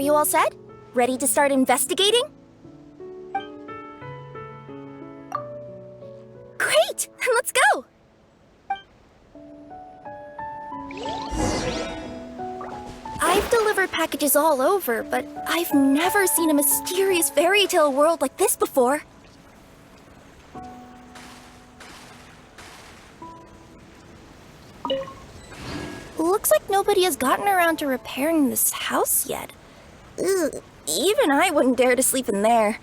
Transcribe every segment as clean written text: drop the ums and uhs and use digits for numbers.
you all set? Ready to start investigating? Great! Let's go! I've delivered packages all over, but I've never seen a mysterious fairy tale world like this before. Looks like nobody has gotten around to repairing this house yet. Ugh, even I wouldn't dare to sleep in there.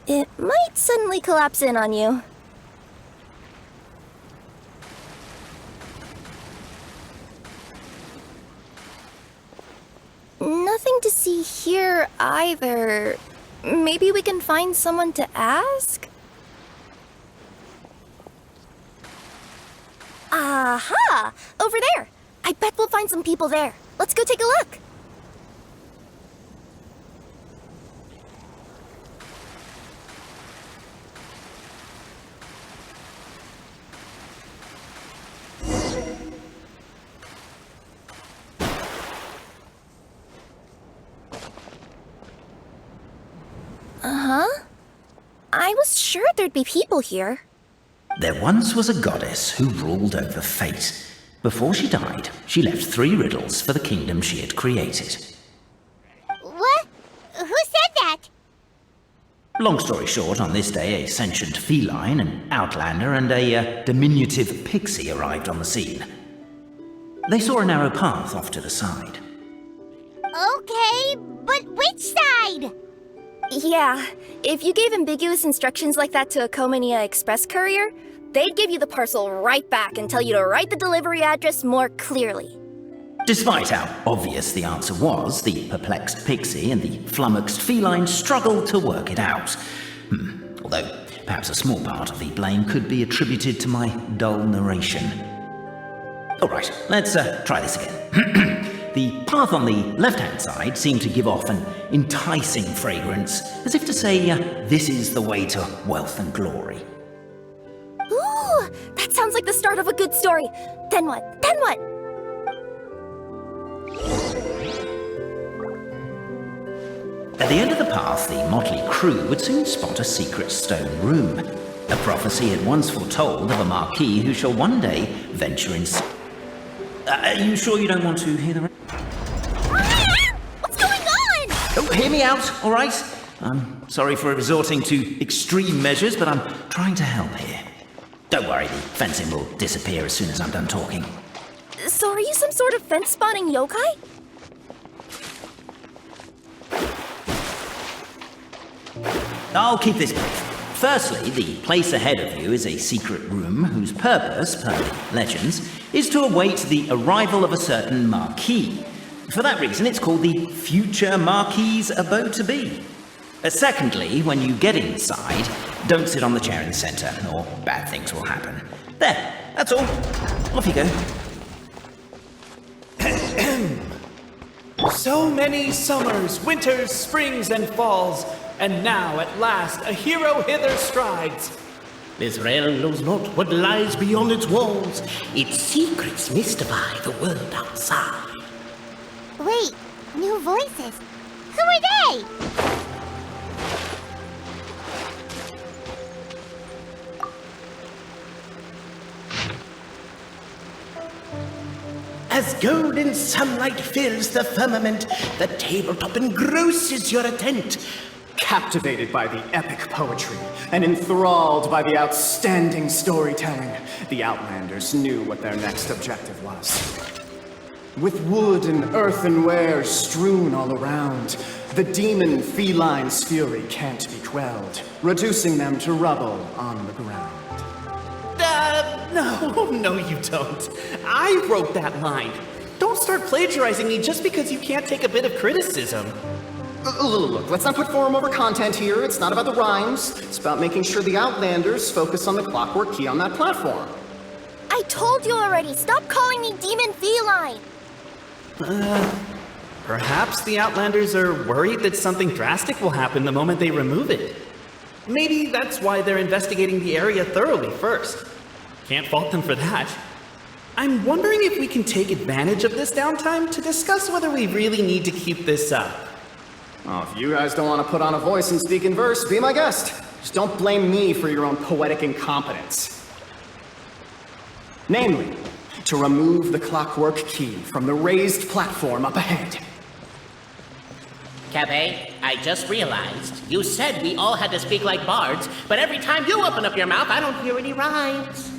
It might suddenly collapse in on you. Nothing to see here either. Maybe we can find someone to ask? Aha! Over there! I bet we'll find some people there. Let's go take a look. Uh-huh. I was sure there'd be people here. There once was a goddess who ruled over fate. Before she died, she left 3 riddles for the kingdom she had created. What? Who said that? Long story short, on this day, a sentient feline, an outlander, and a diminutive pixie arrived on the scene. They saw a narrow path off to the side. Okay, but which side? Yeah, if you gave ambiguous instructions like that to a Komania Express courier, they'd give you the parcel right back and tell you to write the delivery address more clearly. Despite how obvious the answer was, the perplexed pixie and the flummoxed feline struggled to work it out. Although, perhaps a small part of the blame could be attributed to my dull narration. Alright, let's try this again. The path on the left-hand side seemed to give off an enticing fragrance, as if to say, this is the way to wealth and glory. Ooh, that sounds like the start of a good story. Then what? Then what? At the end of the path, the motley crew would soon spot a secret stone room. A prophecy had once foretold of a marquis who shall one day venture in... Are you sure you don't want to hear the... What's going on? Oh, hear me out, all right? I'm sorry for resorting to extreme measures, but I'm trying to help here. Don't worry, the fencing will disappear as soon as I'm done talking. So are you some sort of fence-spotting yokai? I'll keep this brief. Firstly, the place ahead of you is a secret room whose purpose, per the legends, is to await the arrival of a certain marquis. For that reason, it's called the future marquis's abode to be. Secondly, when you get inside, don't sit on the chair in the center, or bad things will happen. There, that's all. Off you go. So many summers, winters, springs, and falls, and now at last a hero hither strides. This realm knows not what lies beyond its walls. Its secrets mystify the world outside. Wait, new voices. Who are they? As golden sunlight fills the firmament, the tabletop engrosses your attent. Captivated by the epic poetry and enthralled by the outstanding storytelling, the Outlanders knew what their next objective was. With wood and earthenware strewn all around, the demon feline's fury can't be quelled, reducing them to rubble on the ground. No, you don't. I wrote that line. Don't start plagiarizing me just because you can't take a bit of criticism. Look, let's not put form over content here. It's not about the rhymes. It's about making sure the Outlanders focus on the clockwork key on that platform. I told you already, stop calling me Demon Feline! Perhaps the Outlanders are worried that something drastic will happen the moment they remove it. Maybe that's why they're investigating the area thoroughly first. Can't fault them for that. I'm wondering if we can take advantage of this downtime to discuss whether we really need to keep this up. Oh, if you guys don't want to put on a voice and speak in verse, be my guest. Just don't blame me for your own poetic incompetence. Namely, to remove the clockwork key from the raised platform up ahead. Cafe, I just realized. You said we all had to speak like bards, but every time you open up your mouth, I don't hear any rhymes.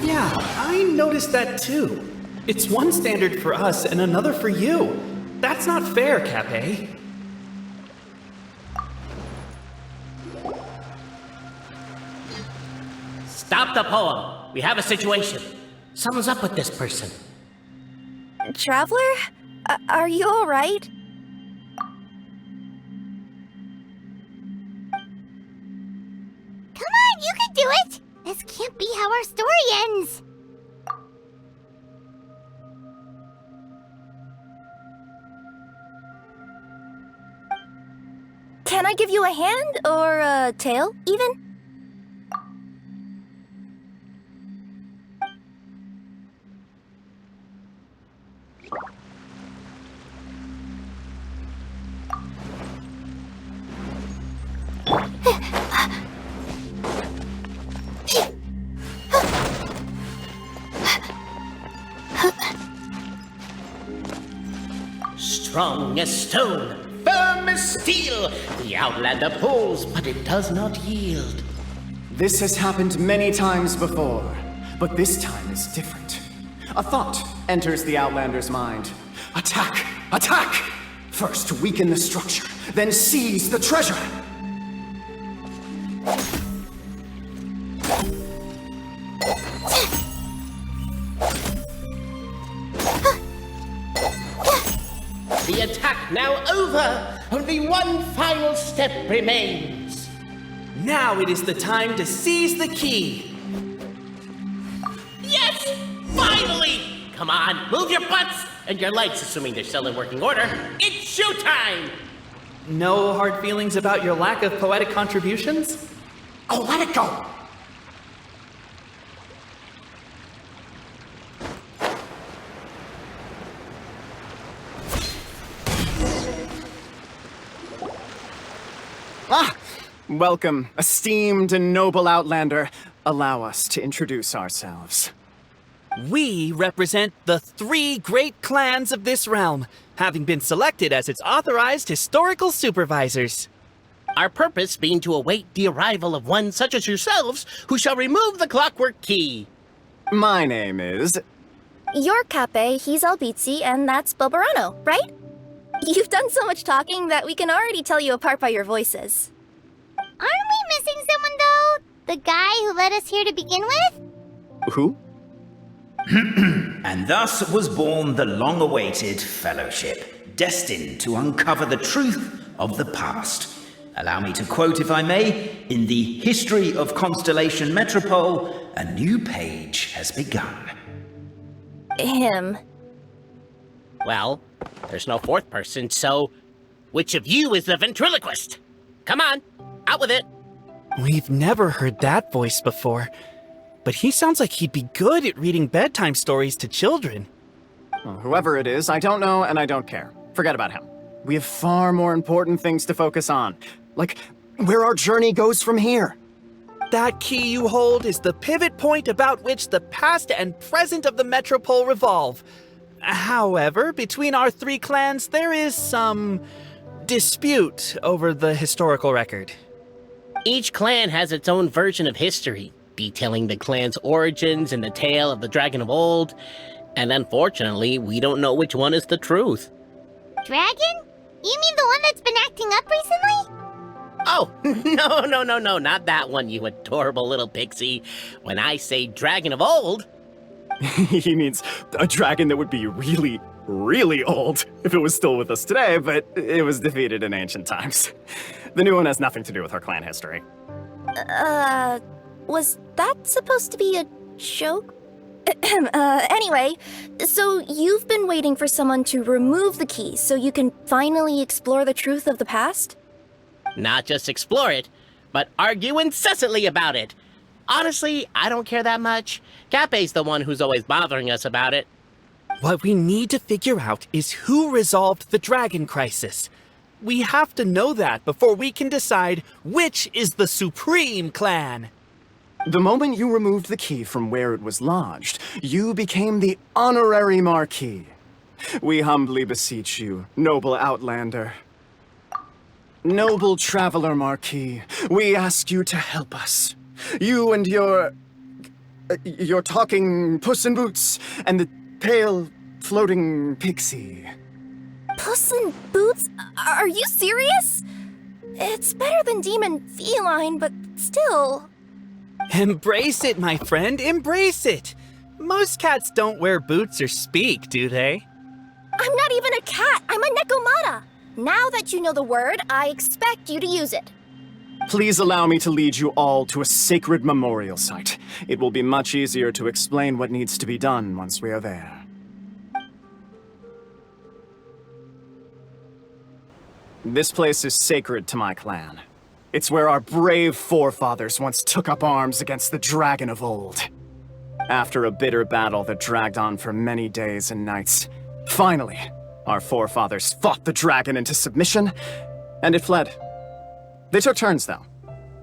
Yeah, I noticed that too. It's one standard for us and another for you. That's not fair, Cafe. Stop the poem. We have a situation. Something's up with this person. Traveler? Are you alright? Come on, you can do it! This can't be how our story ends! Can I give you a hand or a tail, even? Strong as stone, firm as steel. The Outlander pulls, but it does not yield. This has happened many times before, but this time is different. A thought enters the Outlander's mind. Attack! Attack! First weaken the structure, then seize the treasure! The attack now over. Only one final step remains. Now it is the time to seize the key. Yes! Finally! Come on, move your butts! And your lights, assuming they're still in working order. It's showtime! No hard feelings about your lack of poetic contributions? Oh, let it go! Ah! Welcome, esteemed and noble Outlander. Allow us to introduce ourselves. We represent the 3 great clans of this realm, having been selected as its authorized historical supervisors. Our purpose being to await the arrival of one such as yourselves who shall remove the clockwork key. My name is... You're Cape, he's Albizzi, and that's Bobarano, right? You've done so much talking that we can already tell you apart by your voices. Aren't we missing someone, though? The guy who led us here to begin with? Who? And thus was born the long-awaited fellowship, destined to uncover the truth of the past. Allow me to quote, if I may, in the history of Constellation Metropole, a new page has begun. Him. Well, there's no fourth person, so which of you is the ventriloquist? Come on, out with it. We've never heard that voice before, but he sounds like he'd be good at reading bedtime stories to children. Well, whoever it is, I don't know and I don't care. Forget about him. We have far more important things to focus on, like where our journey goes from here. That key you hold is the pivot point about which the past and present of the Metropole revolve. However, between our 3 clans, there is some dispute over the historical record. Each clan has its own version of history, detailing the clan's origins and the tale of the dragon of old, and unfortunately, we don't know which one is the truth. Dragon? You mean the one that's been acting up recently? Oh, no, not that one, you adorable little pixie. When I say dragon of old... He means a dragon that would be really, really old if it was still with us today, but it was defeated in ancient times. The new one has nothing to do with our clan history. Was that supposed to be a joke? Anyway, so you've been waiting for someone to remove the key so you can finally explore the truth of the past? Not just explore it, but argue incessantly about it. Honestly, I don't care that much. Cape's the one who's always bothering us about it. What we need to figure out is who resolved the dragon crisis. We have to know that before we can decide which is the supreme clan. The moment you removed the key from where it was lodged, you became the honorary Marquis. We humbly beseech you, noble Outlander. Noble Traveler Marquis, we ask you to help us. You and your talking Puss in Boots and the pale floating pixie. Puss in Boots? Are you serious? It's better than demon feline, but still. Embrace it, my friend, embrace it. Most cats don't wear boots or speak, do they? I'm not even a cat, I'm a nekomata. Now that you know the word, I expect you to use it. Please allow me to lead you all to a sacred memorial site. It will be much easier to explain what needs to be done once we are there. This place is sacred to my clan. It's where our brave forefathers once took up arms against the dragon of old. After a bitter battle that dragged on for many days and nights, finally, our forefathers fought the dragon into submission, and it fled. They took turns, though.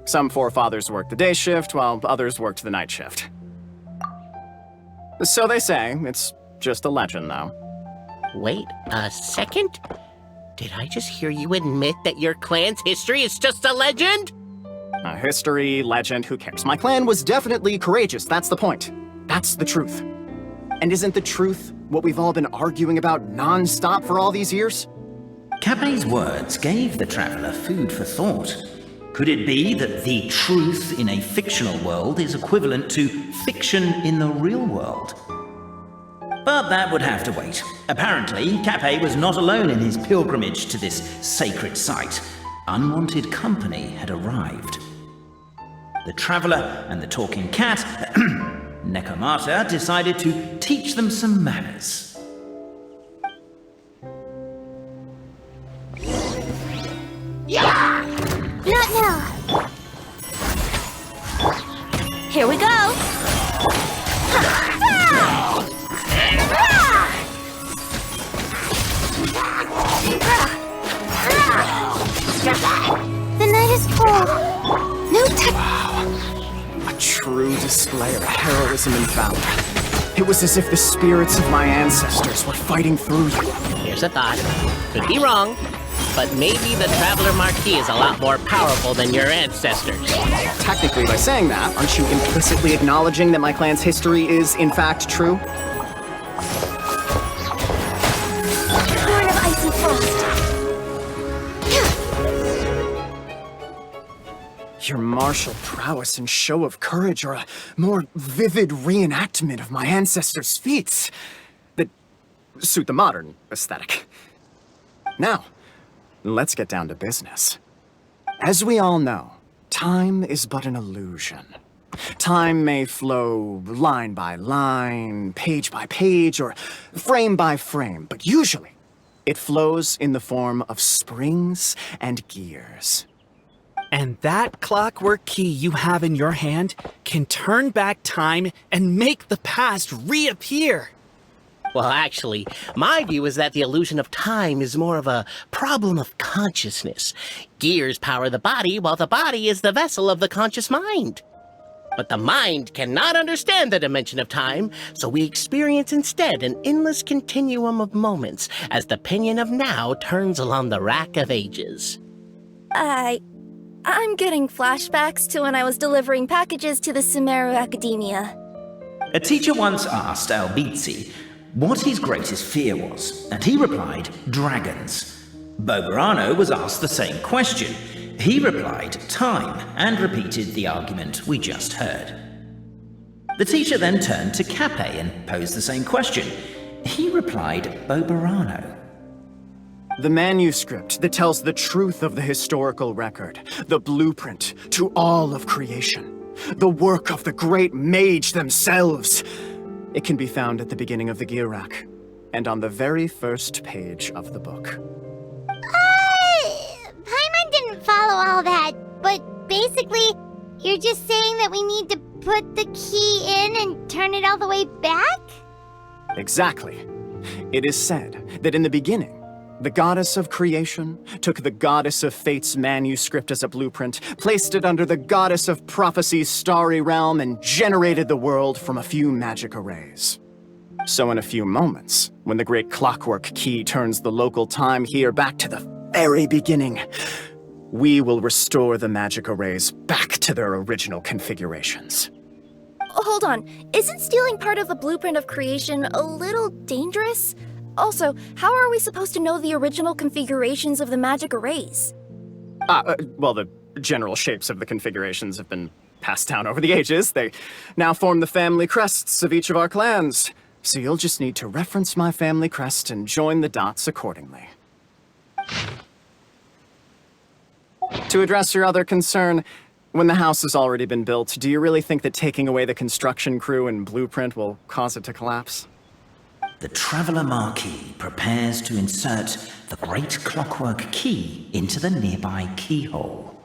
Some forefathers worked the day shift, while others worked the night shift. So they say. It's just a legend, though. Wait a second? Did I just hear you admit that your clan's history is just a legend? History, legend, who cares? My clan was definitely courageous, that's the point. That's the truth. And isn't the truth what we've all been arguing about non-stop for all these years? Capet's words gave the traveler food for thought. Could it be that the truth in a fictional world is equivalent to fiction in the real world? But that would have to wait. Apparently, Capet was not alone in his pilgrimage to this sacred site. Unwanted company had arrived. The traveler and the talking cat, Nekomata, decided to teach them some manners. Not now. Here we go. The night is cold. No touch. Wow. A true display of heroism and valor. It was as if the spirits of my ancestors were fighting through you. Here's a thought. Could be wrong, but maybe the Traveler Marquis is a lot more powerful than your ancestors. Technically, by saying that, aren't you implicitly acknowledging that my clan's history is, in fact, true? Born of icy frost. Your martial prowess and show of courage are a more vivid reenactment of my ancestors' feats that suit the modern aesthetic. Now, let's get down to business. As we all know, time is but an illusion. Time may flow line by line, page by page, or frame by frame, but usually it flows in the form of springs and gears. And that clockwork key you have in your hand can turn back time and make the past reappear. Well, actually, my view is that the illusion of time is more of a problem of consciousness. Gears power the body, while the body is the vessel of the conscious mind. But the mind cannot understand the dimension of time, so we experience instead an endless continuum of moments as the pinion of now turns along the rack of ages. I'm getting flashbacks to when I was delivering packages to the Sumeru Academia. A teacher once asked Albizzi what his greatest fear was, and he replied, dragons. Boberano was asked the same question. He replied, time, and repeated the argument we just heard. The teacher then turned to Capet and posed the same question. He replied, Boberano. The manuscript that tells the truth of the historical record, the blueprint to all of creation, the work of the great mage themselves. It can be found at the beginning of the gear rack, and on the very first page of the book. Paimon didn't follow all that, but basically, you're just saying that we need to put the key in and turn it all the way back? Exactly. It is said that in the beginning, the goddess of creation took the goddess of fate's manuscript as a blueprint, placed it under the goddess of prophecy's starry realm, and generated the world from a few magic arrays. So in a few moments, when the great clockwork key turns the local time here back to the very beginning, we will restore the magic arrays back to their original configurations. Hold on, isn't stealing part of the blueprint of creation a little dangerous? Also, how are we supposed to know the original configurations of the magic arrays? Well, the general shapes of the configurations have been passed down over the ages. They now form the family crests of each of our clans. So you'll just need to reference my family crest and join the dots accordingly. To address your other concern, when the house has already been built, do you really think that taking away the construction crew and blueprint will cause it to collapse? The Traveler Marquis prepares to insert the great clockwork key into the nearby keyhole.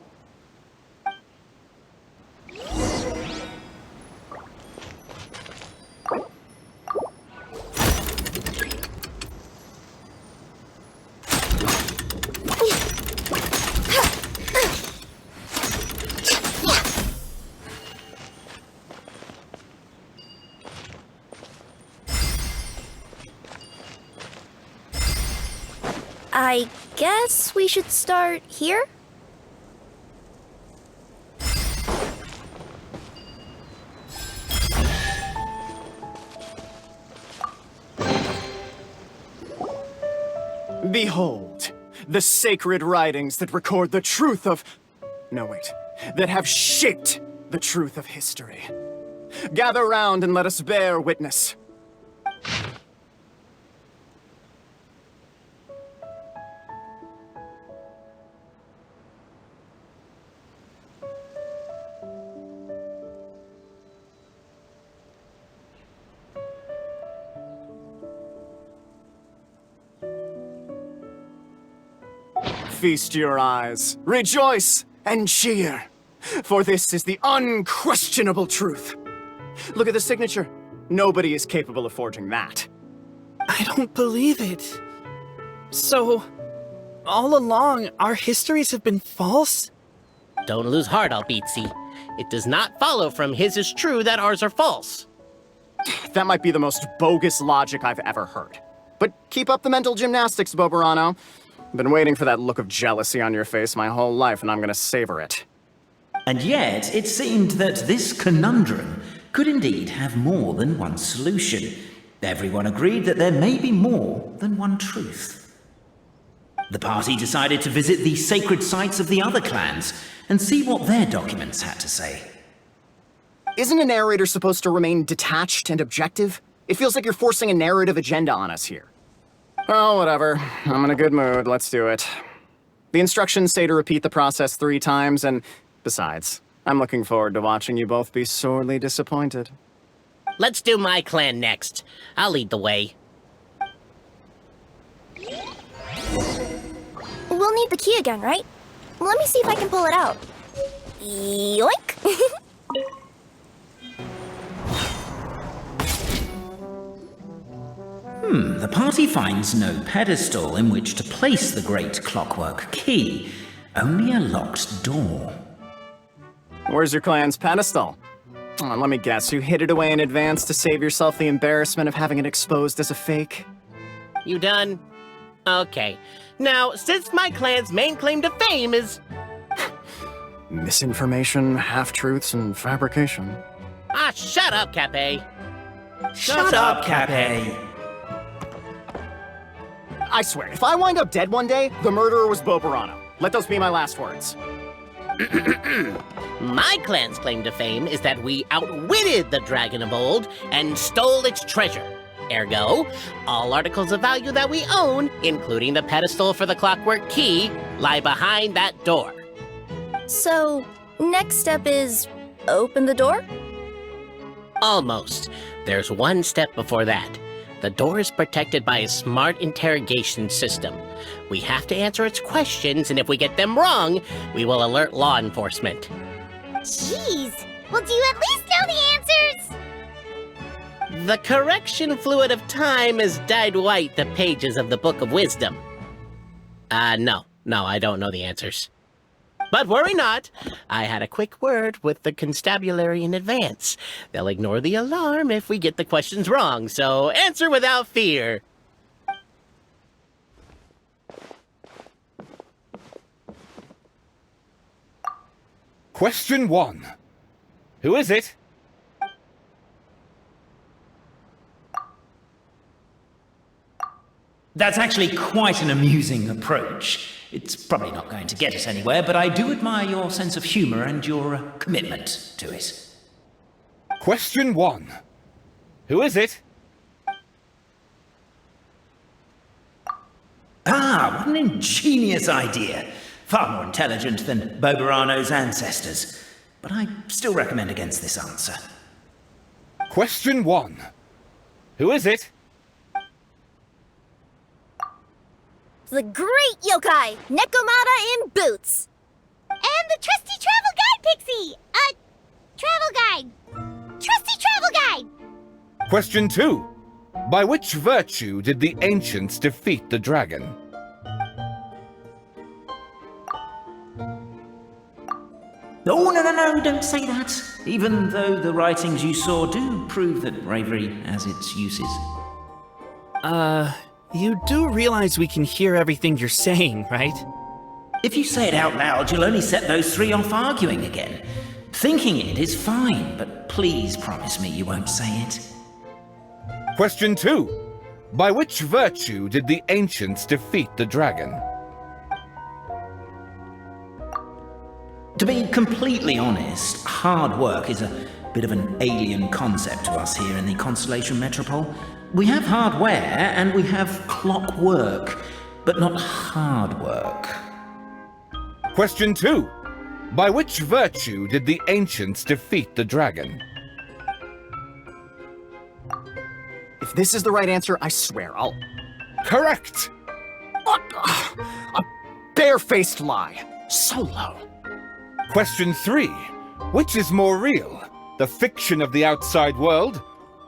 I guess we should start here? Behold, the sacred writings that record the truth of... No, wait. That have shaped the truth of history. Gather round and let us bear witness. Feast your eyes, rejoice, and cheer, for this is the unquestionable truth. Look at the signature. Nobody is capable of forging that. I don't believe it. So, all along, our histories have been false? Don't lose heart, Albizzi. It does not follow from his is true that ours are false. That might be the most bogus logic I've ever heard. But keep up the mental gymnastics, Boberano. Been waiting for that look of jealousy on your face my whole life, and I'm gonna savor it. And yet, it seemed that this conundrum could indeed have more than one solution. Everyone agreed that there may be more than one truth. The party decided to visit the sacred sites of the other clans and see what their documents had to say. Isn't a narrator supposed to remain detached and objective? It feels like you're forcing a narrative agenda on us here. Well, whatever. I'm in a good mood. Let's do it. The instructions say to repeat the process 3 times, and besides, I'm looking forward to watching you both be sorely disappointed. Let's do my clan next. I'll lead the way. We'll need the key again, right? Let me see if I can pull it out. Yoink! The party finds no pedestal in which to place the great clockwork key, only a locked door. Where's your clan's pedestal? Oh, let me guess, you hid it away in advance to save yourself the embarrassment of having it exposed as a fake? You done? Okay. Now, since my clan's main claim to fame is... Misinformation, half-truths, and fabrication. Ah, shut up, Cape. Shut up, Cape! I swear, if I wind up dead one day, the murderer was Boberano. Let those be my last words. My clan's claim to fame is that we outwitted the dragon of old and stole its treasure. Ergo, all articles of value that we own, including the pedestal for the clockwork key, lie behind that door. So, next step is open the door? Almost. There's one step before that. The door is protected by a smart interrogation system. We have to answer its questions, and if we get them wrong, we will alert law enforcement. Jeez. Well, do you at least know the answers? The correction fluid of time has dyed white the pages of the Book of Wisdom. No, I don't know the answers. But worry not, I had a quick word with the constabulary in advance. They'll ignore the alarm if we get the questions wrong, so answer without fear. Question 1. Who is it? That's actually quite an amusing approach. It's probably not going to get us anywhere, but I do admire your sense of humor and your commitment to it. Question 1. Who is it? Ah, what an ingenious idea. Far more intelligent than Boberano's ancestors. But I still recommend against this answer. Question 1. Who is it? The great yokai, Nekomata in boots. And the trusty travel guide, Pixie! Travel guide! Trusty travel guide! Question 2. By which virtue did the ancients defeat the dragon? Oh, no, don't say that. Even though the writings you saw do prove that bravery has its uses. You do realize we can hear everything you're saying, right? If you say it out loud, you'll only set those three off arguing again. Thinking it is fine, but please promise me you won't say it. Question 2. By which virtue did the ancients defeat the dragon? To be completely honest, hard work is a bit of an alien concept to us here in the Constellation Metropole. We have hardware and we have clockwork, but not hard work. Question 2. By which virtue did the ancients defeat the dragon? If this is the right answer, I swear I'll... Correct! A barefaced lie. So low. Question 3. Which is more real? The fiction of the outside world,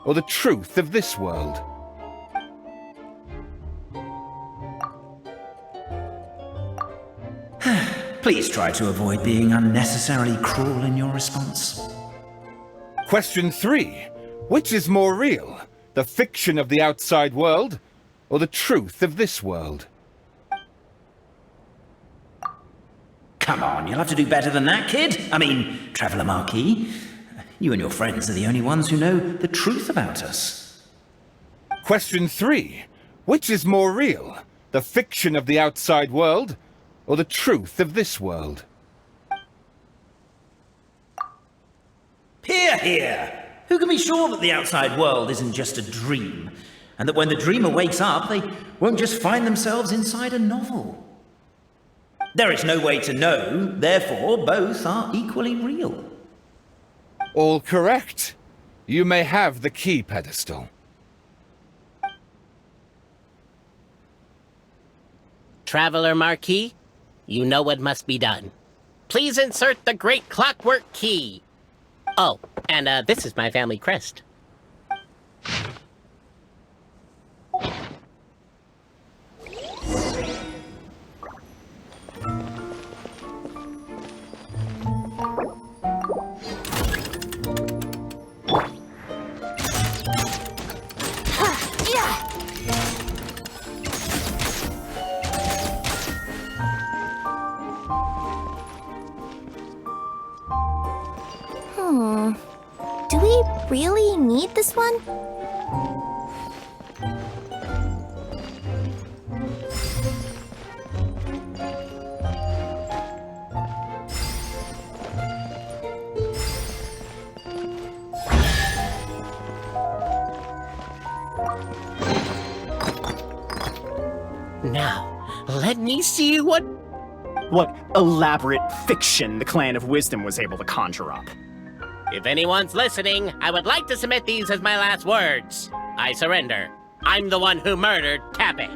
or the truth of this world? Please try to avoid being unnecessarily cruel in your response. Question 3. Which is more real? The fiction of the outside world, or the truth of this world? Come on, you'll have to do better than that, kid. I mean, Traveller Marquis. You and your friends are the only ones who know the truth about us. Question 3. Which is more real? The fiction of the outside world, or the truth of this world? Hear, hear! Who can be sure that the outside world isn't just a dream, and that when the dreamer wakes up, they won't just find themselves inside a novel? There is no way to know, therefore both are equally real. All correct. You may have the key pedestal. Traveler Marquis, you know what must be done. Please insert the great clockwork key. Oh, and this is my family crest. Do we really need this one? Now, let me see what... What elaborate fiction the Clan of Wisdom was able to conjure up. If anyone's listening, I would like to submit these as my last words. I surrender. I'm the one who murdered Tappy.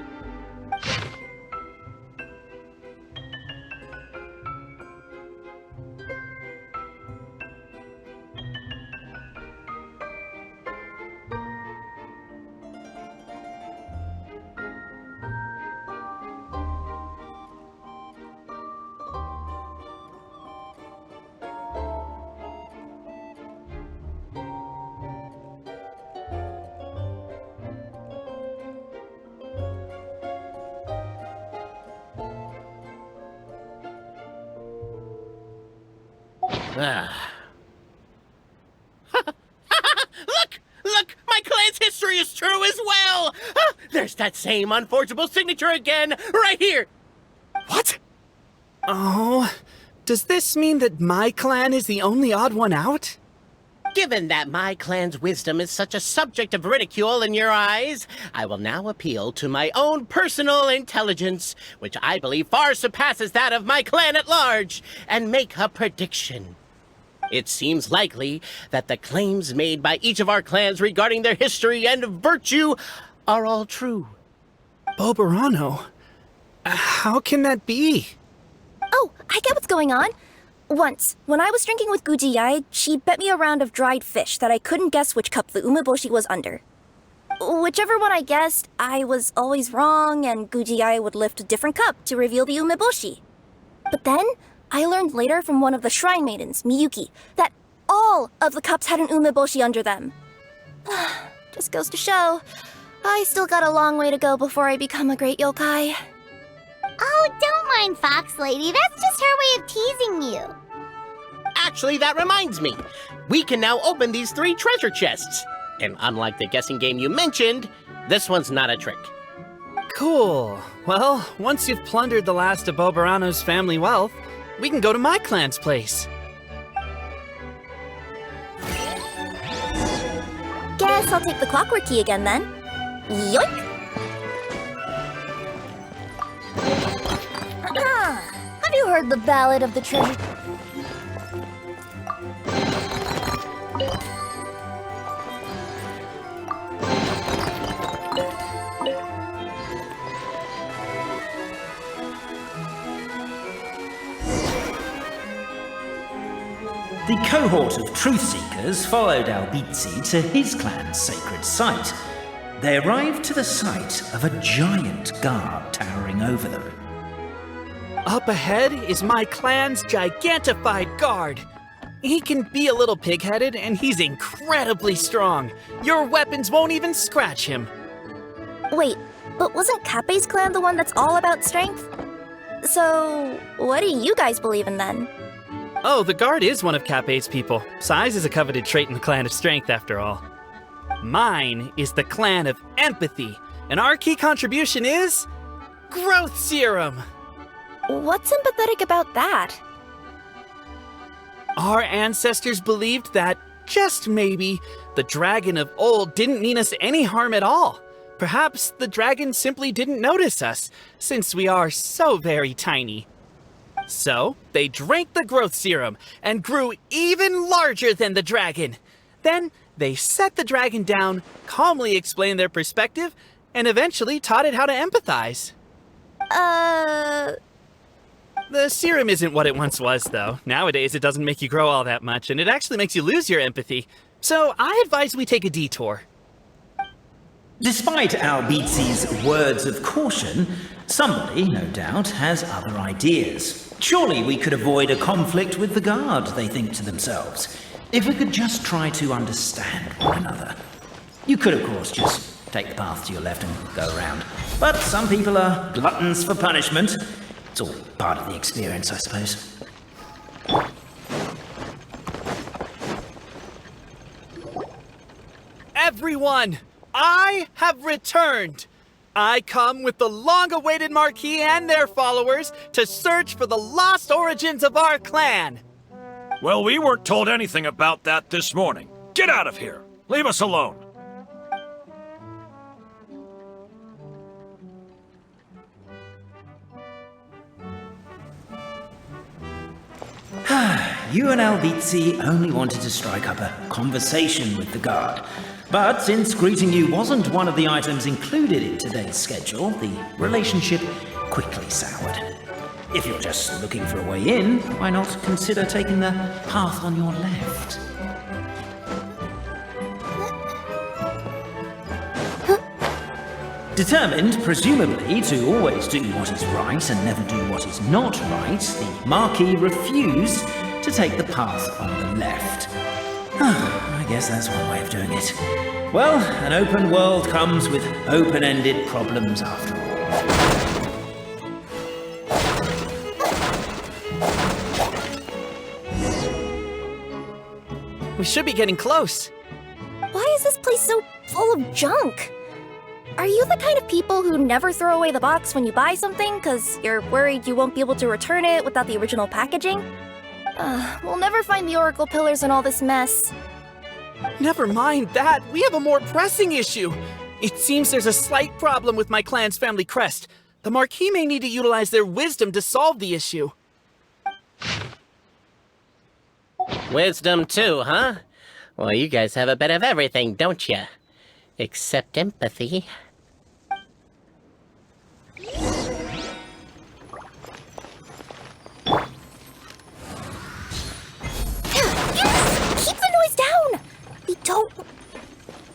Look! My clan's history is true as well! There's that same unforgeable signature again, right here! What? Oh, does this mean that my clan is the only odd one out? Given that my clan's wisdom is such a subject of ridicule in your eyes, I will now appeal to my own personal intelligence, which I believe far surpasses that of my clan at large, and make a prediction. It seems likely that the claims made by each of our clans regarding their history and virtue are all true. Boberano? How can that be? Oh, I get what's going on. Once, when I was drinking with Gujiyai, she bet me a round of dried fish that I couldn't guess which cup the umeboshi was under. Whichever one I guessed, I was always wrong, and Gujiyai would lift a different cup to reveal the umeboshi. But then, I learned later from one of the shrine maidens, Miyuki, that all of the cups had an umeboshi under them. Just goes to show, I still got a long way to go before I become a great yokai. Oh, don't mind Fox Lady. That's just her way of teasing you. Actually, that reminds me. We can now open these 3 treasure chests. And unlike the guessing game you mentioned, this one's not a trick. Cool. Well, once you've plundered the last of Boberano's family wealth, we can go to my clan's place. Guess I'll take the clockwork key again then. Yoink! Have you heard the ballad of the treasure? The cohort of truth seekers followed Albizzi to his clan's sacred site. They arrived to the site of a giant guard towering over them. Up ahead is my clan's gigantified guard. He can be a little pig-headed, and he's incredibly strong. Your weapons won't even scratch him. Wait, but wasn't Kappei's clan the one that's all about strength? So, what do you guys believe in then? Oh, the guard is one of Kappei's people. Size is a coveted trait in the clan of strength, after all. Mine is the clan of empathy, and our key contribution is growth serum. What's empathetic about that? Our ancestors believed that, just maybe, the dragon of old didn't mean us any harm at all. Perhaps the dragon simply didn't notice us, since we are so very tiny. So, they drank the growth serum and grew even larger than the dragon. Then, they set the dragon down, calmly explained their perspective, and eventually taught it how to empathize. The serum isn't what it once was, though. Nowadays, it doesn't make you grow all that much, and it actually makes you lose your empathy. So, I advise we take a detour. Despite Albizzi's words of caution, somebody, no doubt, has other ideas. Surely we could avoid a conflict with the guard, they think to themselves, if we could just try to understand one another. You could, of course, just take the path to your left and go around. But some people are gluttons for punishment. It's all part of the experience, I suppose. Everyone, I have returned! I come with the long-awaited Marquis and their followers to search for the lost origins of our clan. Well, we weren't told anything about that this morning. Get out of here! Leave us alone! You and Albizzi only wanted to strike up a conversation with the guard. But since greeting you wasn't one of the items included in today's schedule, the relationship quickly soured. If you're just looking for a way in, why not consider taking the path on your left? Determined, presumably, to always do what is right and never do what is not right, the Marquis refused to take the path on the left. I guess that's one way of doing it. Well, an open world comes with open-ended problems after all. We should be getting close. Why is this place so full of junk? Are you the kind of people who never throw away the box when you buy something because you're worried you won't be able to return it without the original packaging? We'll never find the Oracle Pillars in all this mess. Never mind that. We have a more pressing issue. It seems there's a slight problem with my clan's family crest. The Marquis may need to utilize their wisdom to solve the issue. Wisdom too, huh? Well, you guys have a bit of everything, don't you? Except empathy. Keep the noise down! We don't...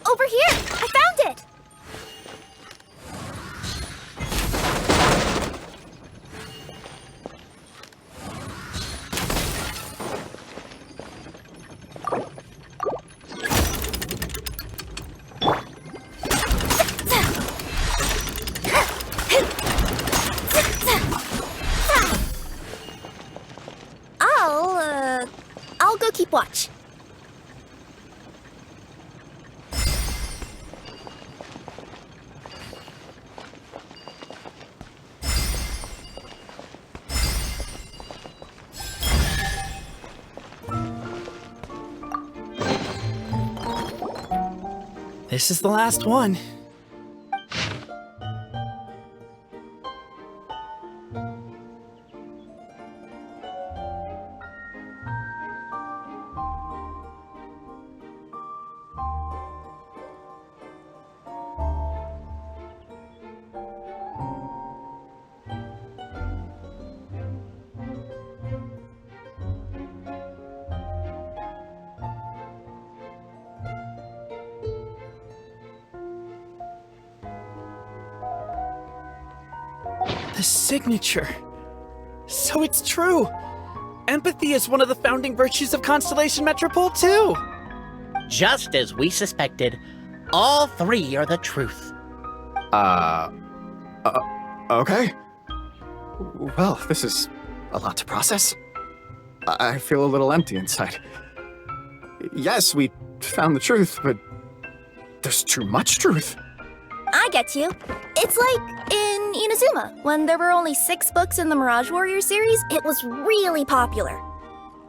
Over here! I found it! I'll go keep watch. This is the last one. The signature. So it's true. Empathy is one of the founding virtues of Constellation Metropole, too. Just as we suspected, all three are the truth. Okay. Well, this is a lot to process. I feel a little empty inside. Yes, we found the truth, but there's too much truth. I get you. It's like in Inazuma, when there were only 6 books in the Mirage Warrior series, it was really popular.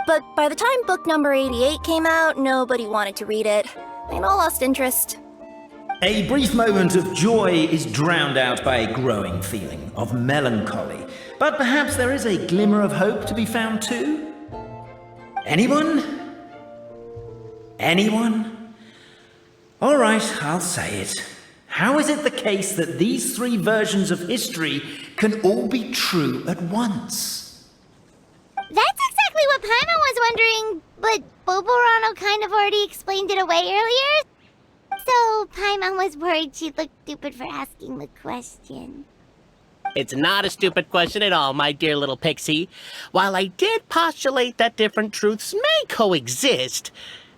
But by the time book number 88 came out, nobody wanted to read it. They'd all lost interest. A brief moment of joy is drowned out by a growing feeling of melancholy. But perhaps there is a glimmer of hope to be found too? Anyone? Anyone? All right, I'll say it. How is it the case that these 3 versions of history can all be true at once? That's exactly what Paimon was wondering, but Boborano kind of already explained it away earlier. So Paimon was worried she'd look stupid for asking the question. It's not a stupid question at all, my dear little pixie. While I did postulate that different truths may coexist,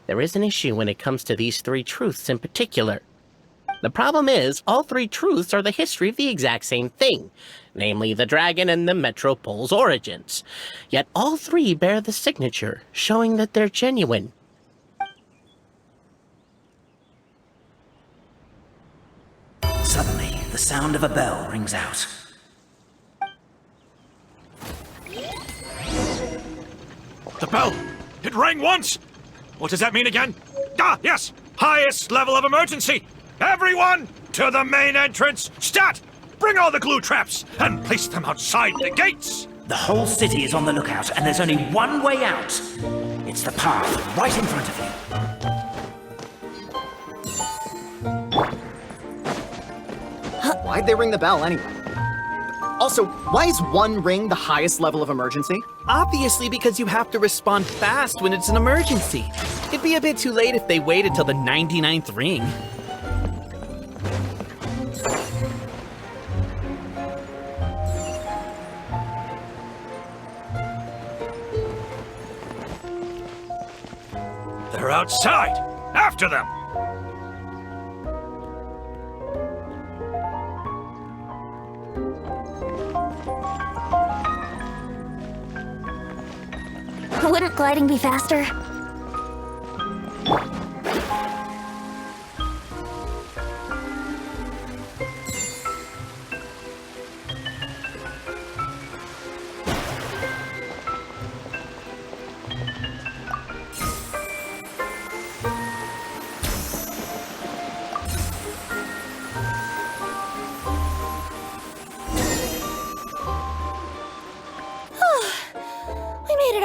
there is an issue when it comes to these 3 truths in particular. The problem is, all 3 truths are the history of the exact same thing, namely the dragon and the Metropole's origins. Yet all 3 bear the signature, showing that they're genuine. Suddenly, the sound of a bell rings out. The bell! It rang once! What does that mean again? Ah, yes! Highest level of emergency! Everyone, to the main entrance! Stat! Bring all the glue traps and place them outside the gates! The whole city is on the lookout, and there's only one way out. It's the path right in front of you. Why'd they ring the bell anyway? Also, why is 1 ring the highest level of emergency? Obviously because you have to respond fast when it's an emergency. It'd be a bit too late if they waited till the 99th ring. They're outside! After them! Wouldn't gliding be faster?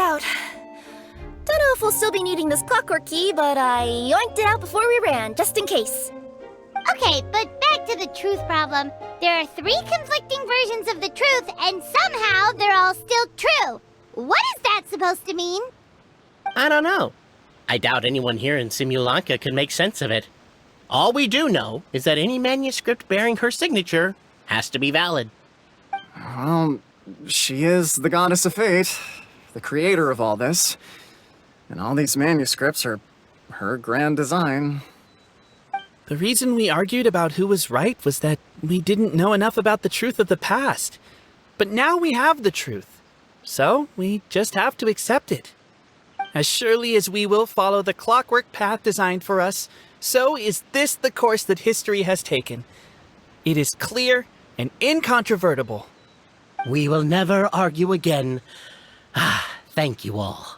out. Don't know if we'll still be needing this clockwork key, but I yoinked it out before we ran, just in case. Okay, but back to the truth problem. There are 3 conflicting versions of the truth, and somehow they're all still true. What is that supposed to mean? I don't know. I doubt anyone here in Simulanka can make sense of it. All we do know is that any manuscript bearing her signature has to be valid. Well, she is the goddess of fate, the creator of all this. And all these manuscripts are her grand design. The reason we argued about who was right was that we didn't know enough about the truth of the past. But now we have the truth. So we just have to accept it. As surely as we will follow the clockwork path designed for us, so is this the course that history has taken. It is clear and incontrovertible. We will never argue again. Thank you all.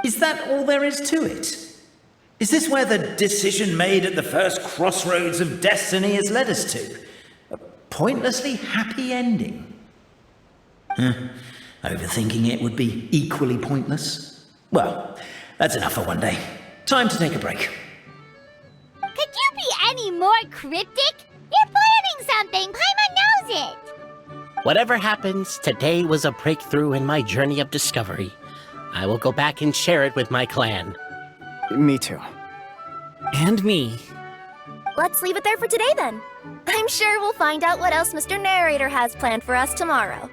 Is that all there is to it? Is this where the decision made at the first crossroads of destiny has led us to? A pointlessly happy ending? Overthinking it would be equally pointless. Well, that's enough for one day. Time to take a break. Could you be any more cryptic? You're planning something. Paimon knows it. Whatever happens, today was a breakthrough in my journey of discovery. I will go back and share it with my clan. Me too. And me. Let's leave it there for today then. I'm sure we'll find out what else Mr. Narrator has planned for us tomorrow.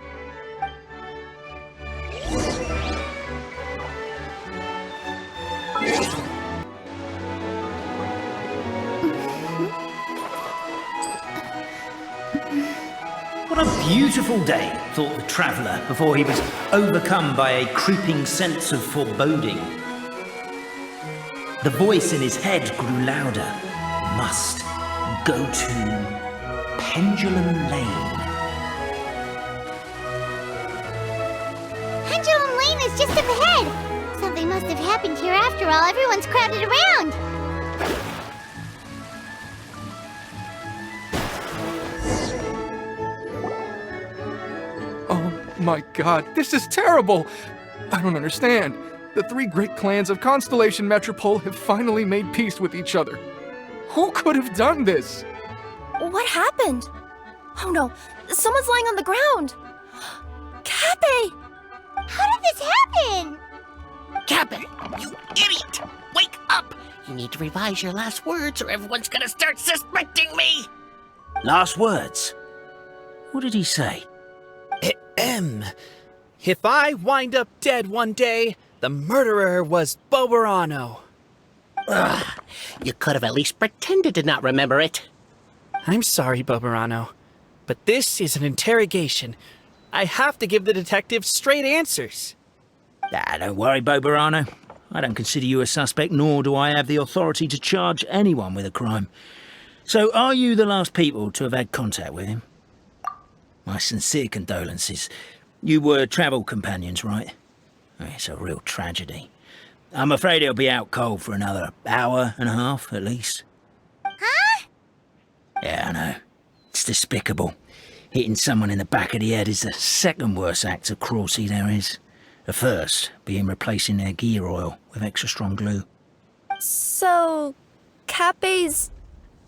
What a beautiful day, thought the traveller before he was overcome by a creeping sense of foreboding. The voice in his head grew louder. Must go to Pendulum Lane. Pendulum Lane is just up ahead. Something must have happened here after all. Everyone's crowded around. Oh my god, this is terrible! I don't understand. The 3 great clans of Constellation Metropole have finally made peace with each other. Who could have done this? What happened? Oh no, someone's lying on the ground. Cappe! How did this happen? Cabin, you idiot! Wake up! You need to revise your last words or everyone's gonna start suspecting me! Last words? What did he say? If I wind up dead one day, the murderer was Boberano. Ugh, you could have at least pretended to not remember it. I'm sorry, Boberano, but this is an interrogation. I have to give the detective straight answers. Don't worry, Boberano. I don't consider you a suspect, nor do I have the authority to charge anyone with a crime. So, are you the last people to have had contact with him? My sincere condolences. You were travel companions, right? It's a real tragedy. I'm afraid he'll be out cold for another hour and a half, at least. Huh? Yeah, I know. It's despicable. Hitting someone in the back of the head is the second worst act of cruelty there is. The first being replacing their gear oil with extra strong glue. So, Cappe's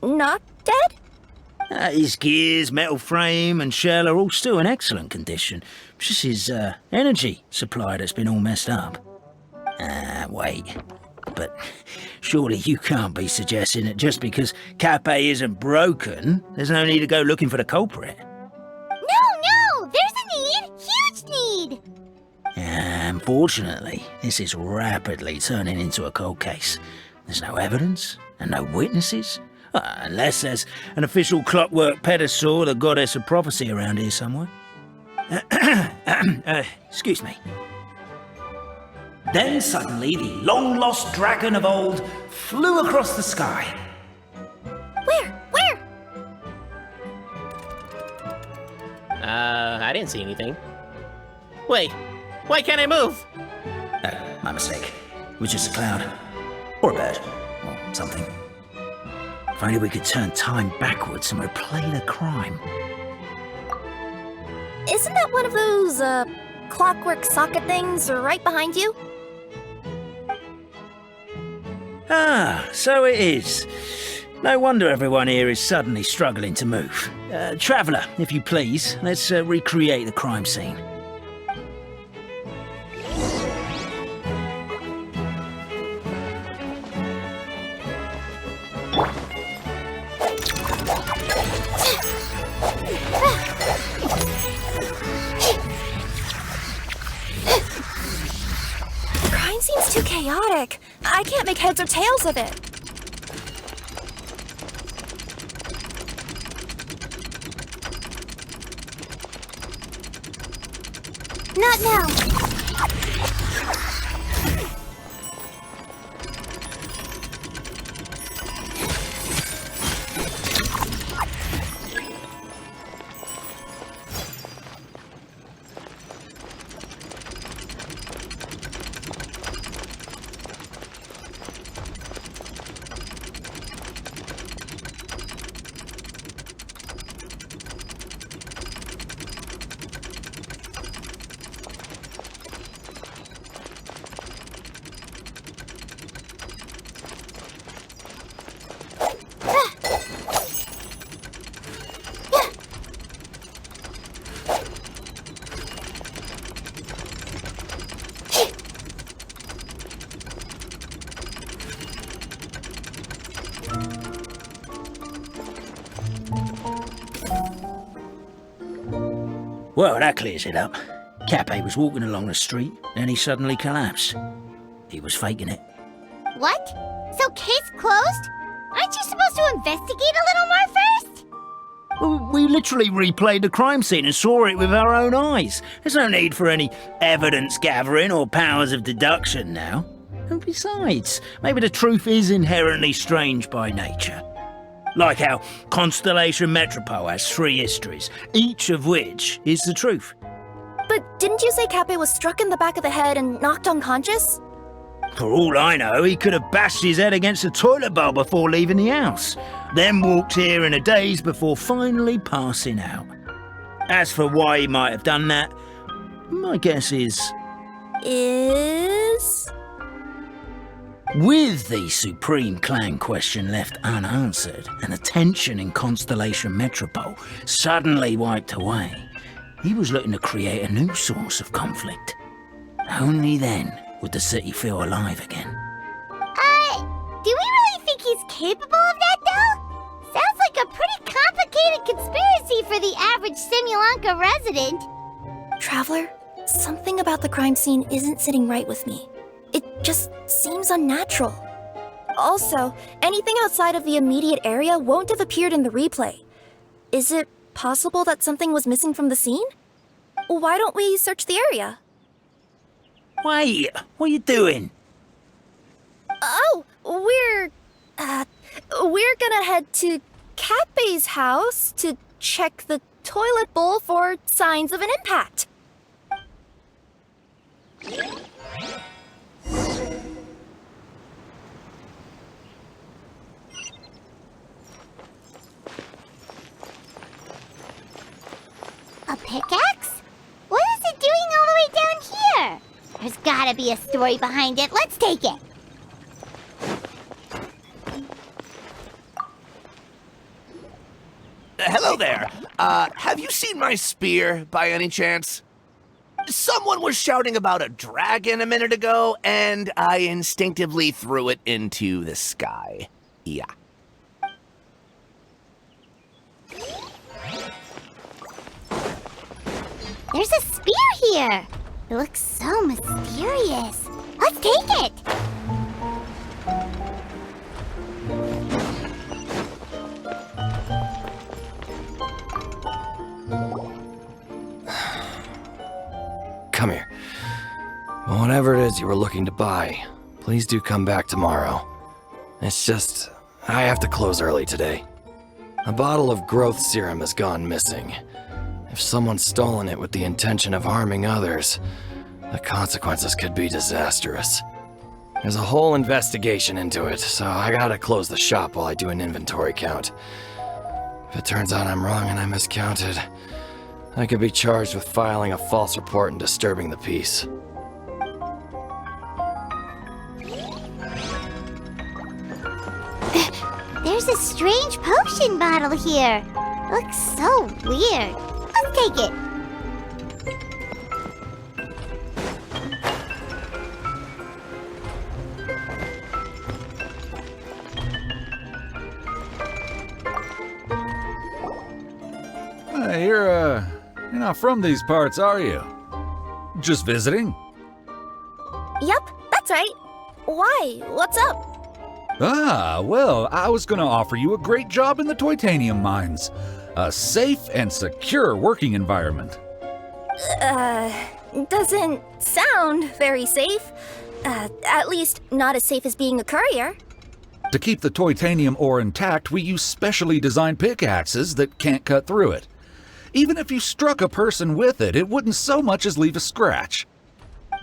not dead? His gears, metal frame and shell are all still in excellent condition. It's just his energy supply that's been all messed up. Wait. But surely you can't be suggesting that just because Cappe isn't broken, there's no need to go looking for the culprit. No! There's a need! Huge need! Unfortunately, this is rapidly turning into a cold case. There's no evidence and no witnesses. Unless there's an official clockwork pedestal, the goddess of prophecy around here somewhere. Excuse me. Then suddenly the long-lost dragon of old flew across the sky. Where? I didn't see anything. Wait, why can't I move? My mistake. It was just a cloud. Or a bird. Or something. If only we could turn time backwards and replay the crime. Isn't that one of those, clockwork socket things right behind you? Ah, so it is. No wonder everyone here is suddenly struggling to move. Traveller, if you please, let's recreate the crime scene. Crime scene's too chaotic. I can't make heads or tails of it. Not now. Well, that clears it up. Cappe was walking along the street, then he suddenly collapsed. He was faking it. What? So case closed? Aren't you supposed to investigate a little more first? Well, we literally replayed the crime scene and saw it with our own eyes. There's no need for any evidence gathering or powers of deduction now. And besides, maybe the truth is inherently strange by nature. Like how Constellation Metropole has 3 histories, each of which is the truth. But didn't you say Cappe was struck in the back of the head and knocked unconscious? For all I know, he could have bashed his head against a toilet bowl before leaving the house, then walked here in a daze before finally passing out. As for why he might have done that, my guess is... With the Supreme Clan question left unanswered and the tension in Constellation Metropole suddenly wiped away, he was looking to create a new source of conflict. Only then would the city feel alive again. Do we really think he's capable of that, though? Sounds like a pretty complicated conspiracy for the average Simulanka resident. Traveler, something about the crime scene isn't sitting right with me. It just seems unnatural. Also, anything outside of the immediate area won't have appeared in the replay. Is it possible that something was missing from the scene? Why don't we search the area? Wait, what are you doing? Oh, we're gonna head to Cappe's house to check the toilet bowl for signs of an impact. A pickaxe? What is it doing all the way down here? There's gotta be a story behind it. Let's take it. Hello there. Have you seen my spear by any chance? Someone was shouting about a dragon a minute ago, and I instinctively threw it into the sky. Yeah. There's a spear here. It looks so mysterious. Let's take it. Come here. Whatever it is you were looking to buy, please do come back tomorrow. It's just, I have to close early today. A bottle of growth serum has gone missing. If someone's stolen it with the intention of harming others, the consequences could be disastrous. There's a whole investigation into it, so I gotta close the shop while I do an inventory count. If it turns out I'm wrong and I miscounted, I could be charged with filing a false report and disturbing the peace. There's a strange potion bottle here. Looks so weird. Let's take it. You're not from these parts, are you? Just visiting? Yep, that's right. Why? What's up? Ah, well, I was gonna offer you a great job in the Titanium mines. A safe and secure working environment. Doesn't sound very safe. At least not as safe as being a courier. To keep the Titanium ore intact, we use specially designed pickaxes that can't cut through it. Even if you struck a person with it, it wouldn't so much as leave a scratch.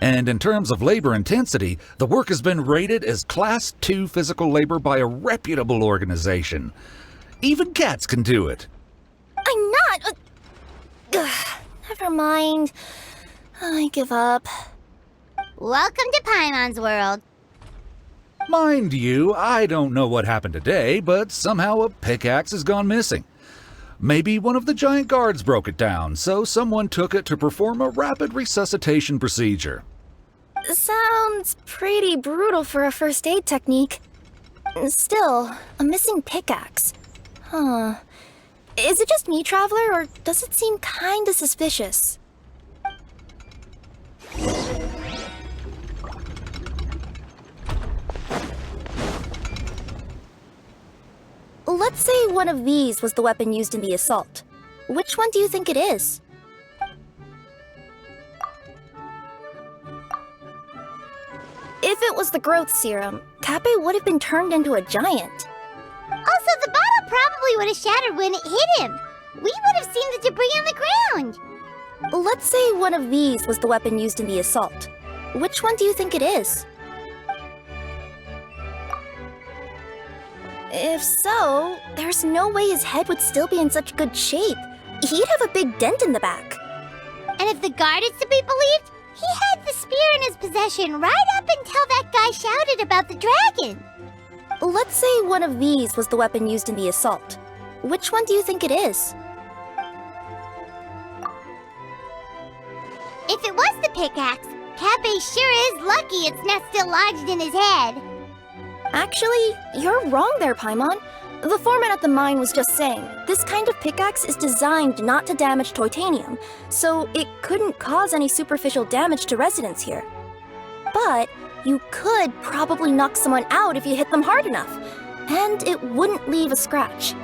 And in terms of labor intensity, the work has been rated as Class 2 physical labor by a reputable organization. Even cats can do it. I'm not... never mind. I give up. Welcome to Paimon's world. Mind you, I don't know what happened today, but somehow a pickaxe has gone missing. Maybe one of the giant guards broke it down, so someone took it to perform a rapid resuscitation procedure. Sounds pretty brutal for a first aid technique. Still, a missing pickaxe. Huh. Is it just me, Traveler, or does it seem kinda suspicious? Let's say one of these was the weapon used in the assault. Which one do you think it is? If it was the growth serum, Kappe would have been turned into a giant. Also, the bottle probably would have shattered when it hit him. We would have seen the debris on the ground. Let's say one of these was the weapon used in the assault. Which one do you think it is? If so, there's no way his head would still be in such good shape. He'd have a big dent in the back. And if the guard is to be believed, he had the spear in his possession right up until that guy shouted about the dragon. Let's say one of these was the weapon used in the assault. Which one do you think it is? If it was the pickaxe, Kappe sure is lucky it's not still lodged in his head. Actually, you're wrong there, Paimon. The foreman at the mine was just saying, this kind of pickaxe is designed not to damage titanium, so it couldn't cause any superficial damage to residents here. But you could probably knock someone out if you hit them hard enough, and it wouldn't leave a scratch.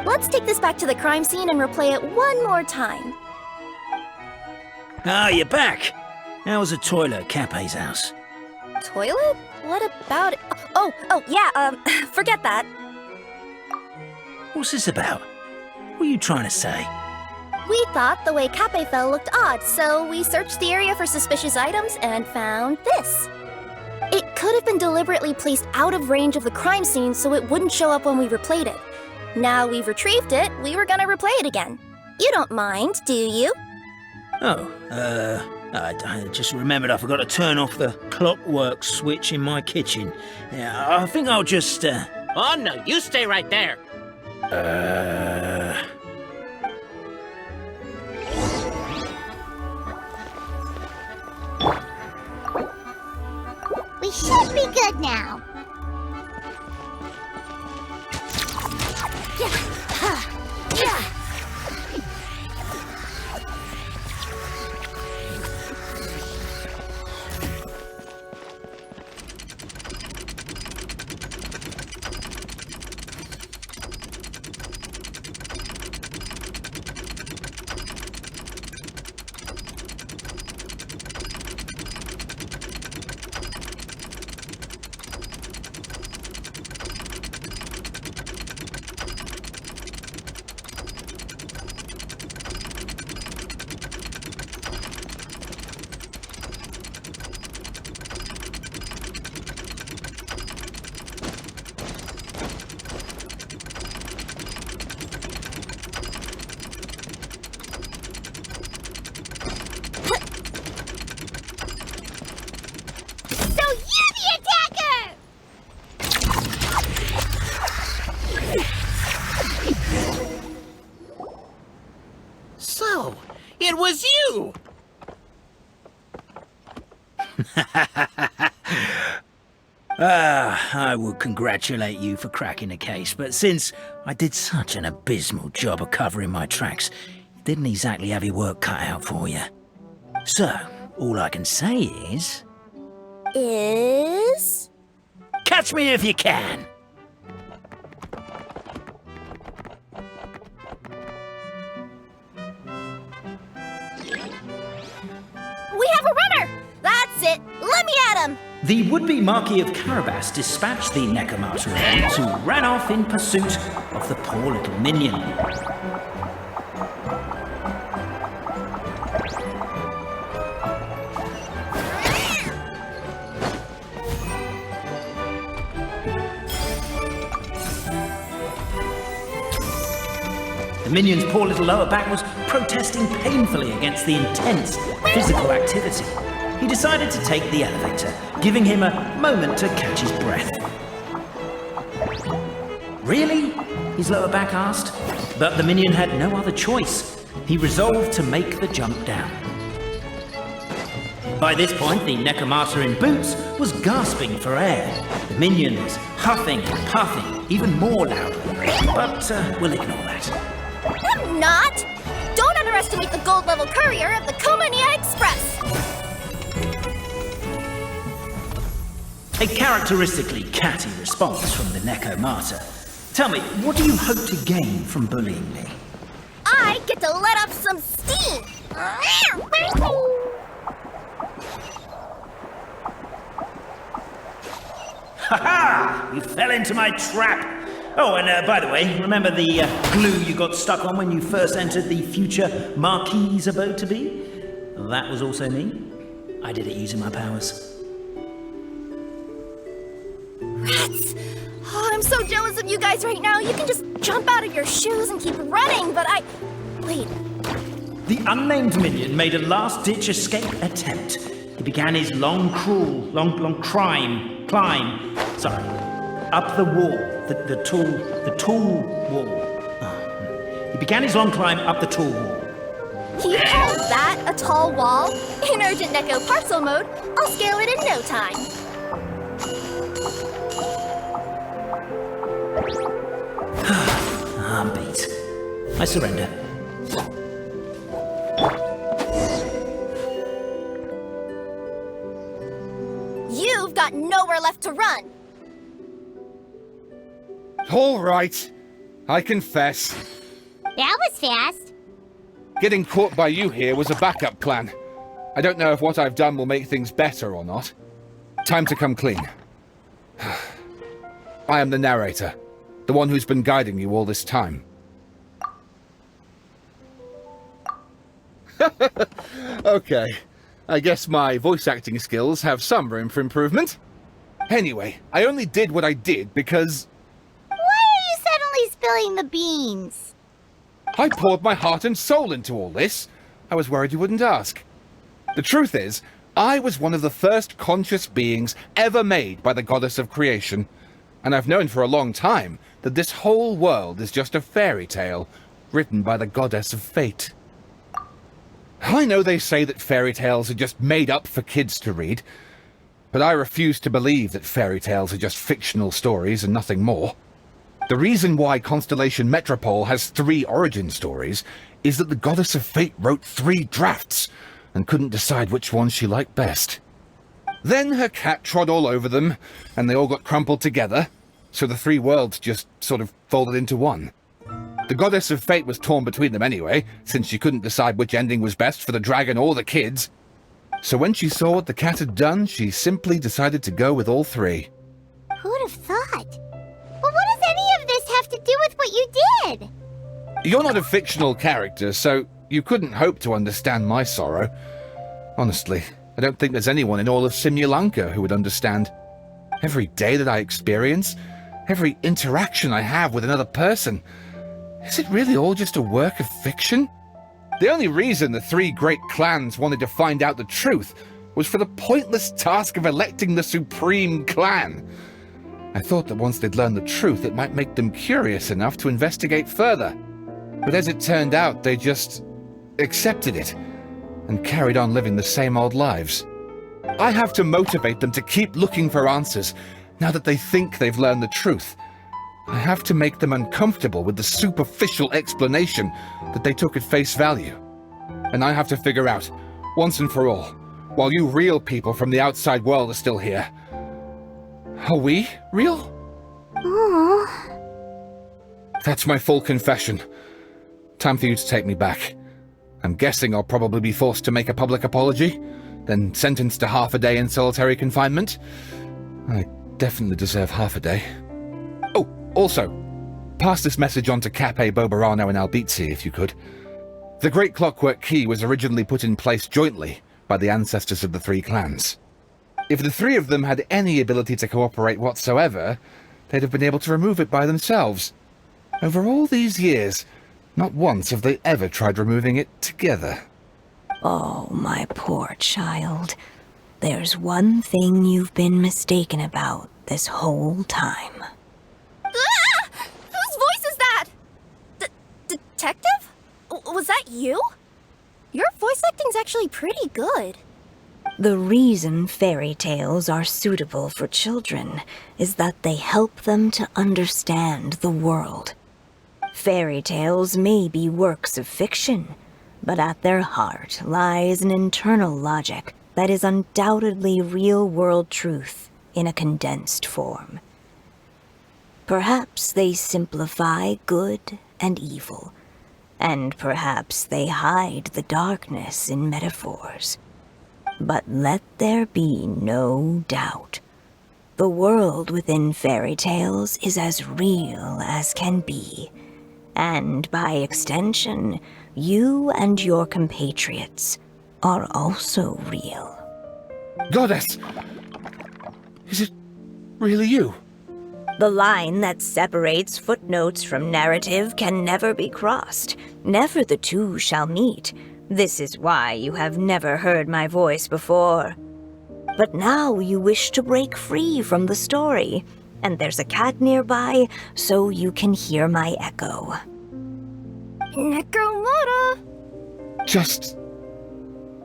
Let's take this back to the crime scene and replay it one more time. Ah, you're back. How was the toilet at Kappe's house? Toilet? What about it? Oh, yeah, forget that. What's this about? What are you trying to say? We thought the way Kappe fell looked odd, so we searched the area for suspicious items and found this. It could have been deliberately placed out of range of the crime scene so it wouldn't show up when we replayed it. Now we've retrieved it, we were gonna replay it again. You don't mind, do you? Oh, I just remembered I forgot to turn off the clockwork switch in my kitchen. Yeah, I think I'll just, Oh, no, you stay right there. We should be good now. So you're the attacker! So, it was you! I would congratulate you for cracking the case, but since I did such an abysmal job of covering my tracks, it didn't exactly have your work cut out for you. So, all I can say is... Catch me if you can! We have a runner! That's it! Let me at him! The would-be Marquis of Carabas dispatched the Necromancer agent who ran off in pursuit of the poor little minion. The minion's poor little lower back was protesting painfully against the intense physical activity. He decided to take the elevator, giving him a moment to catch his breath. Really? His lower back asked. But the minion had no other choice. He resolved to make the jump down. By this point, the Necromancer in boots was gasping for air. The minion was huffing and puffing, even more loudly. But we'll ignore that. I'm not! Don't underestimate the gold-level courier of the Komania Express! A characteristically catty response from the Necromancer. Tell me, what do you hope to gain from bullying me? I get to let off some steam! Ha-ha! You fell into my trap! Oh, and by the way, remember the glue you got stuck on when you first entered the future Marquis' abode-to-be? That was also me. I did it using my powers. Rats! Oh, I'm so jealous of you guys right now. You can just jump out of your shoes and keep running, but Wait. The unnamed minion made a last-ditch escape attempt. He began his long climb, up the wall, the tall wall. He began his long climb up the tall wall. You call that a tall wall? In urgent Neko parcel mode, I'll scale it in no time. I'm beat. I surrender. You've got nowhere left to run. All right. I confess. That was fast. Getting caught by you here was a backup plan. I don't know if what I've done will make things better or not. Time to come clean. I am the narrator, the one who's been guiding you all this time. Okay, I guess my voice acting skills have some room for improvement. Anyway, I only did what I did because... Why are you suddenly spilling the beans? I poured my heart and soul into all this. I was worried you wouldn't ask. The truth is, I was one of the first conscious beings ever made by the goddess of creation, and I've known for a long time that this whole world is just a fairy tale written by the goddess of fate. I know they say that fairy tales are just made up for kids to read, but I refuse to believe that fairy tales are just fictional stories and nothing more. The reason why Constellation Metropole has 3 origin stories is that the goddess of fate wrote 3 drafts and couldn't decide which one she liked best. Then her cat trod all over them, and they all got crumpled together, so the 3 worlds just sort of folded into one. The goddess of fate was torn between them anyway, since she couldn't decide which ending was best for the dragon or the kids. So when she saw what the cat had done, she simply decided to go with all 3. Who'd have thought? But what does any of this have to do with what you did? You're not a fictional character, so you couldn't hope to understand my sorrow. Honestly, I don't think there's anyone in all of Simulanka who would understand. Every day that I experience, every interaction I have with another person, is it really all just a work of fiction? The only reason the 3 great clans wanted to find out the truth was for the pointless task of electing the supreme clan. I thought that once they'd learned the truth, it might make them curious enough to investigate further. But as it turned out, they just accepted it and carried on living the same old lives. I have to motivate them to keep looking for answers now that they think they've learned the truth. I have to make them uncomfortable with the superficial explanation that they took at face value. And I have to figure out, once and for all, while you real people from the outside world are still here, are we real? Aww. That's my full confession. Time for you to take me back. I'm guessing I'll probably be forced to make a public apology, then sentenced to half a day in solitary confinement. I definitely deserve half a day. Oh, also, pass this message on to Cape, Boberano, and Albizzi, if you could. The Great Clockwork Key was originally put in place jointly by the ancestors of the three clans. If the three of them had any ability to cooperate whatsoever, they'd have been able to remove it by themselves. Over all these years, not once have they ever tried removing it together. Oh, my poor child. There's one thing you've been mistaken about this whole time. Ah! Whose voice is that? Detective? Was that you? Your voice acting's actually pretty good. The reason fairy tales are suitable for children is that they help them to understand the world. Fairy tales may be works of fiction, but at their heart lies an internal logic that is undoubtedly real-world truth in a condensed form. Perhaps they simplify good and evil, and perhaps they hide the darkness in metaphors. But let there be no doubt. The world within fairy tales is as real as can be. And by extension, you and your compatriots are also real. Goddess! Is it really you? The line that separates footnotes from narrative can never be crossed. Never the two shall meet. This is why you have never heard my voice before. But now you wish to break free from the story, and there's a cat nearby, so you can hear my echo. Necromora! Just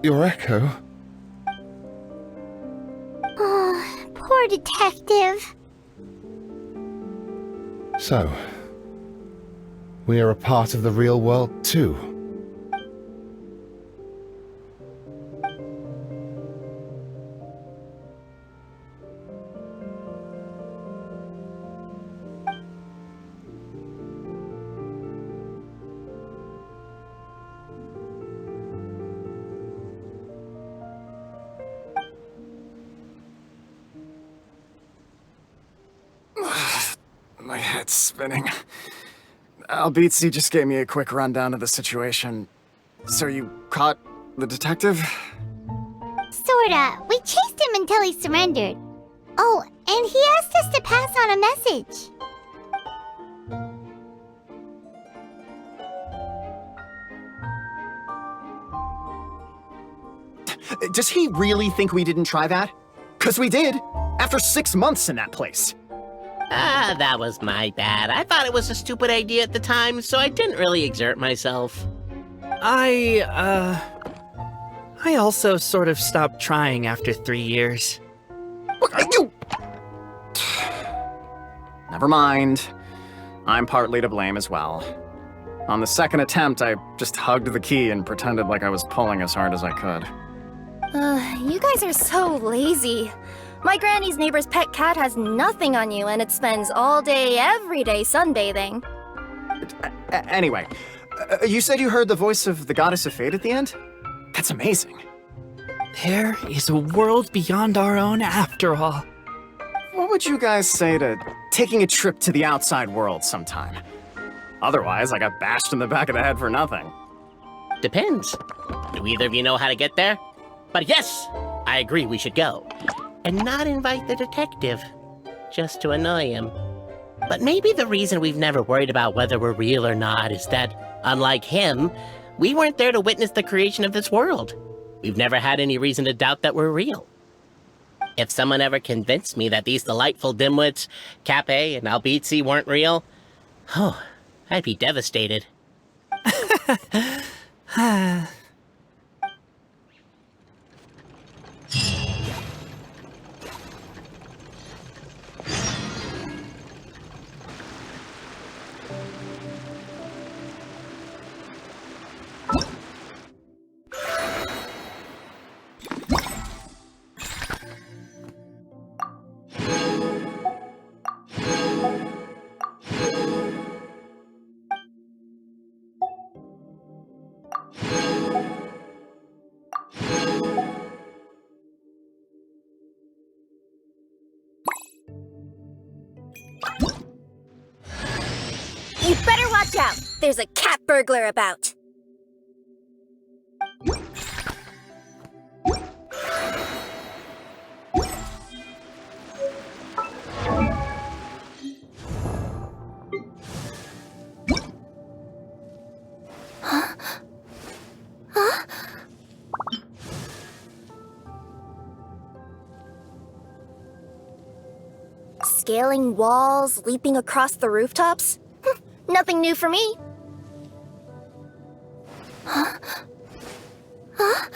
your echo? Oh, poor detective. So, we are a part of the real world too. My head's spinning. Albizzi just gave me a quick rundown of the situation. So you caught the detective? Sorta. We chased him until he surrendered. Oh, and he asked us to pass on a message. Does he really think we didn't try that? 'Cause we did! After 6 months in that place! That was my bad. I thought it was a stupid idea at the time, so I didn't really exert myself. I also sort of stopped trying after 3 years. You... Never mind. I'm partly to blame as well. On the second attempt, I just hugged the key and pretended like I was pulling as hard as I could. You guys are so lazy. My granny's neighbor's pet cat has nothing on you, and it spends all day, every day sunbathing. Anyway, you said you heard the voice of the Goddess of Fate at the end? That's amazing. There is a world beyond our own after all. What would you guys say to taking a trip to the outside world sometime? Otherwise, I got bashed in the back of the head for nothing. Depends. Do either of you know how to get there? But yes, I agree we should go. And not invite the detective, just to annoy him. But maybe the reason we've never worried about whether we're real or not is that, unlike him, we weren't there to witness the creation of this world. we've never had any reason to doubt that we're real. If someone ever convinced me that these delightful dimwits, Cape and Albizzi, weren't real, oh, I'd be devastated. You better watch out! There's a cat burglar about! Scaling walls, leaping across the rooftops? Nothing new for me. Huh? Huh?